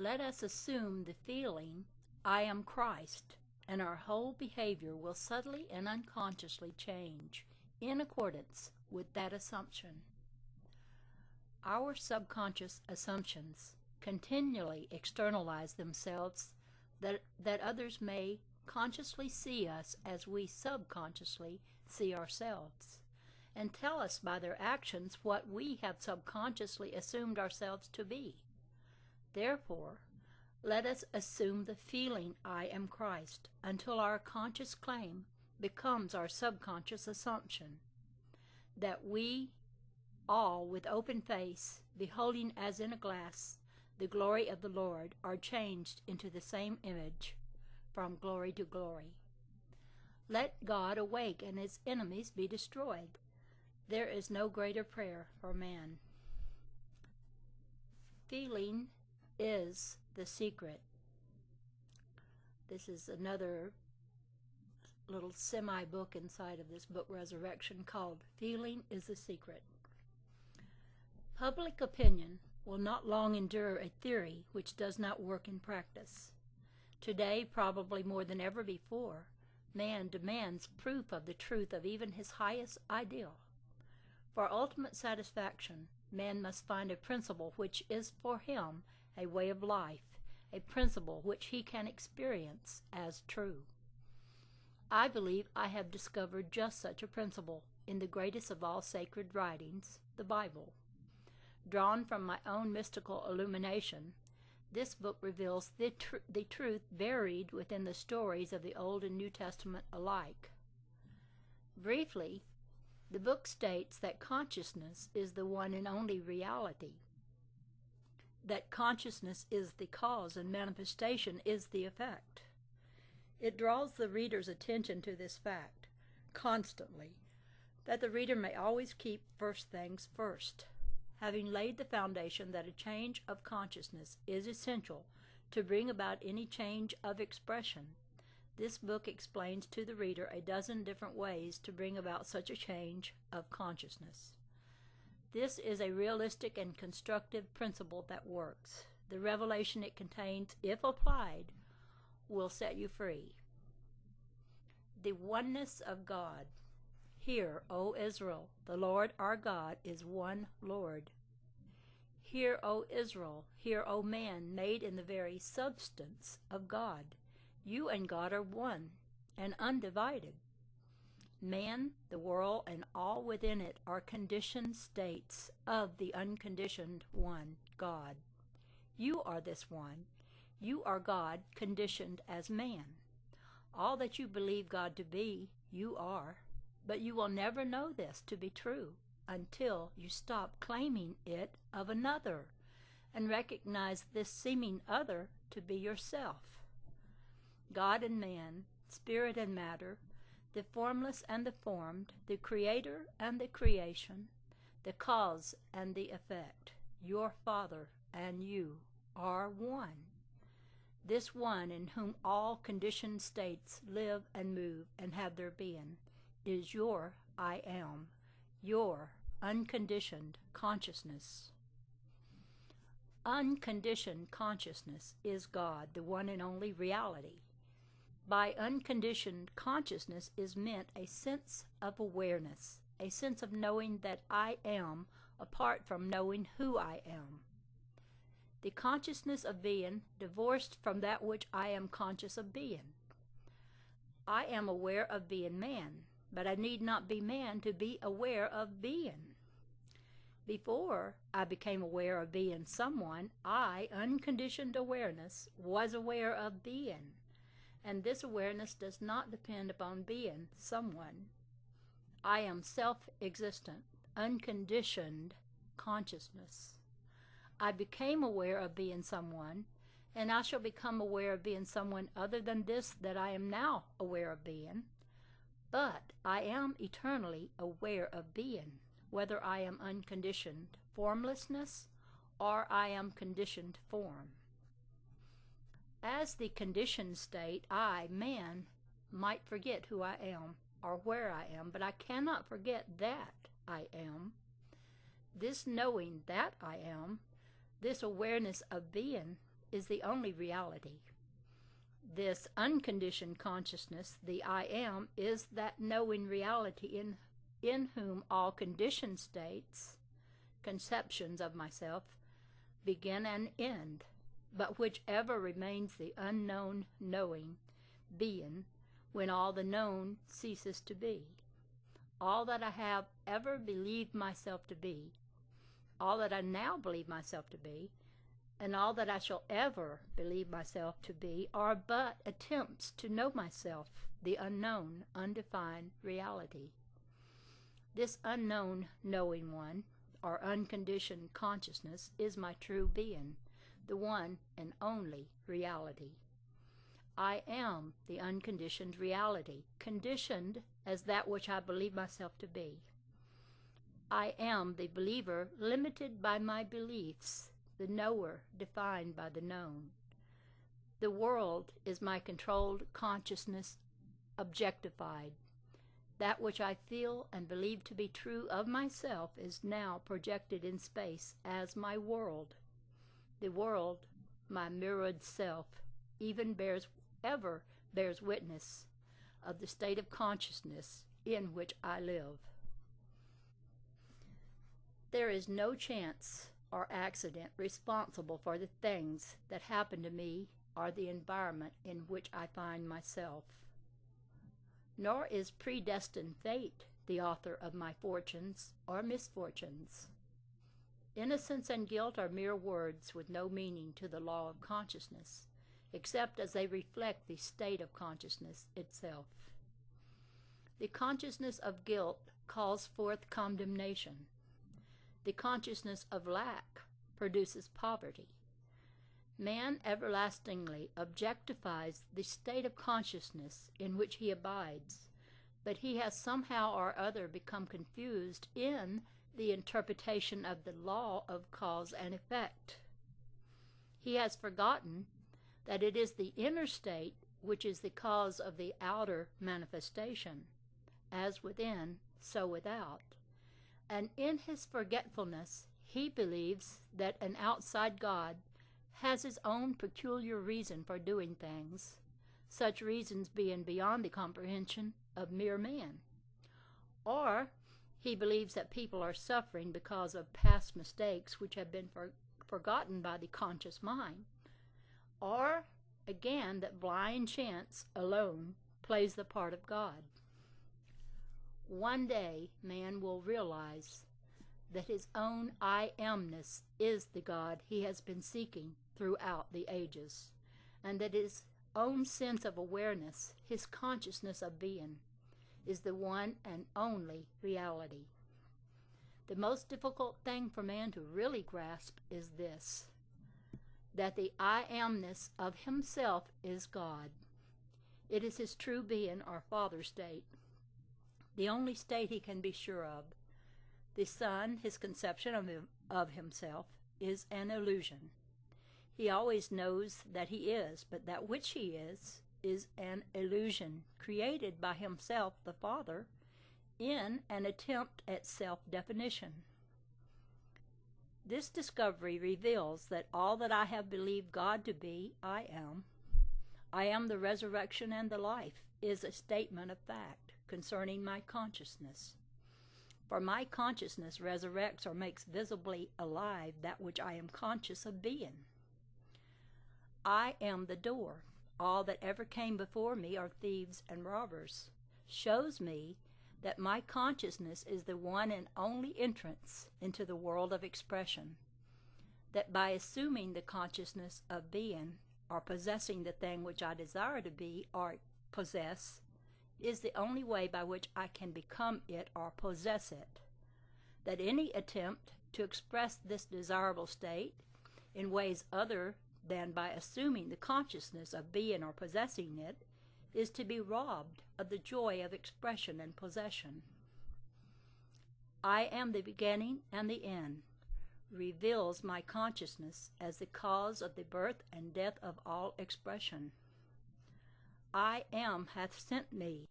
Let us assume the feeling, I am Christ, and our whole behavior will subtly and unconsciously change in accordance with that assumption. Our subconscious assumptions continually externalize themselves that others may consciously see us as we subconsciously see ourselves, and tell us by their actions what we have subconsciously assumed ourselves to be. Therefore, let us assume the feeling, I am Christ, until our conscious claim becomes our subconscious assumption, that we all, with open face, beholding as in a glass the glory of the Lord, are changed into the same image, from glory to glory. Let God awake and his enemies be destroyed. There is no greater prayer for man. Feeling is the secret. This is another little semi-book inside of this book, Resurrection, called Feeling is the Secret. Public opinion will not long endure a theory which does not work in practice. Today, probably more than ever before, man demands proof of the truth of even his highest ideal. For ultimate satisfaction, man must find a principle which is for him a way of life, a principle which he can experience as true. I believe I have discovered just such a principle in the greatest of all sacred writings, the Bible. Drawn from my own mystical illumination, this book reveals the truth buried within the stories of the Old and New Testament alike. Briefly, the book states that consciousness is the one and only reality, that consciousness is the cause and manifestation is the effect. It draws the reader's attention to this fact constantly, that the reader may always keep first things first, having laid the foundation that a change of consciousness is essential to bring about any change of expression. This book explains to the reader a dozen different ways to bring about such a change of consciousness. This is a realistic and constructive principle that works. The revelation it contains, if applied, will set you free. The oneness of God. Hear, O Israel, the Lord our God is one Lord. Hear, O Israel, hear, O man, made in the very substance of God. You and God are one and undivided. Man, the world, and all within it are conditioned states of the unconditioned one, God. You are this one. You are God conditioned as man. All that you believe God to be, you are. But you will never know this to be true until you stop claiming it of another and recognize this seeming other to be yourself. God and man, spirit and matter, the formless and the formed, the creator and the creation, the cause and the effect, your Father and you are one. This one in whom all conditioned states live and move and have their being is your I am, your unconditioned consciousness. Unconditioned consciousness is God, the one and only reality. By unconditioned consciousness is meant a sense of awareness, a sense of knowing that I am apart from knowing who I am. The consciousness of being divorced from that which I am conscious of being. I am aware of being man, but I need not be man to be aware of being. Before I became aware of being someone, I, unconditioned awareness, was aware of being. And this awareness does not depend upon being someone. I am self-existent, unconditioned consciousness. I became aware of being someone, and I shall become aware of being someone other than this that I am now aware of being. But I am eternally aware of being, whether I am unconditioned formlessness or I am conditioned form. As the conditioned state, I, man, might forget who I am or where I am, but I cannot forget that I am. This knowing that I am, this awareness of being, is the only reality. This unconditioned consciousness, the I am, is that knowing reality in whom all conditioned states, conceptions of myself, begin and end, but which ever remains the unknown knowing, being, when all the known ceases to be. All that I have ever believed myself to be, all that I now believe myself to be, and all that I shall ever believe myself to be are but attempts to know myself, the unknown, undefined reality. This unknown knowing one, or unconditioned consciousness, is my true being, the one and only reality. I am the unconditioned reality, conditioned as that which I believe myself to be. I am the believer limited by my beliefs, the knower defined by the known. The world is my controlled consciousness objectified. That which I feel and believe to be true of myself is now projected in space as my world. The world, my mirrored self, even ever bears witness of the state of consciousness in which I live. There is no chance or accident responsible for the things that happen to me or the environment in which I find myself. Nor is predestined fate the author of my fortunes or misfortunes. Innocence and guilt are mere words with no meaning to the law of consciousness, except as they reflect the state of consciousness itself. The consciousness of guilt calls forth condemnation. The consciousness of lack produces poverty. Man everlastingly objectifies the state of consciousness in which he abides, but he has somehow or other become confused in the interpretation of the law of cause and effect. He has forgotten that it is the inner state which is the cause of the outer manifestation, as within, so without. And in his forgetfulness, he believes that an outside God has his own peculiar reason for doing things, such reasons being beyond the comprehension of mere man. Or he believes that people are suffering because of past mistakes which have been forgotten by the conscious mind. Or, again, that blind chance alone plays the part of God. One day, man will realize that his own I amness is the God he has been seeking throughout the ages, and that his own sense of awareness, his consciousness of being, is the one and only reality. The most difficult thing for man to really grasp is this, that the I amness of himself is God. It is his true being or father state, the only state he can be sure of. The Son, his conception of himself, is an illusion. He always knows that he is, but that which he is an illusion created by himself, the Father, in an attempt at self-definition. This discovery reveals that all that I have believed God to be, I am the resurrection and the life, is a statement of fact concerning my consciousness. For my consciousness resurrects or makes visibly alive that which I am conscious of being. I am the door. All that ever came before me are thieves and robbers. Shows me that my consciousness is the one and only entrance into the world of expression. That by assuming the consciousness of being, or possessing the thing which I desire to be or possess, is the only way by which I can become it or possess it. That any attempt to express this desirable state in ways other than by assuming the consciousness of being or possessing it is to be robbed of the joy of expression and possession. I am the beginning and the end, reveals my consciousness as the cause of the birth and death of all expression. I am hath sent me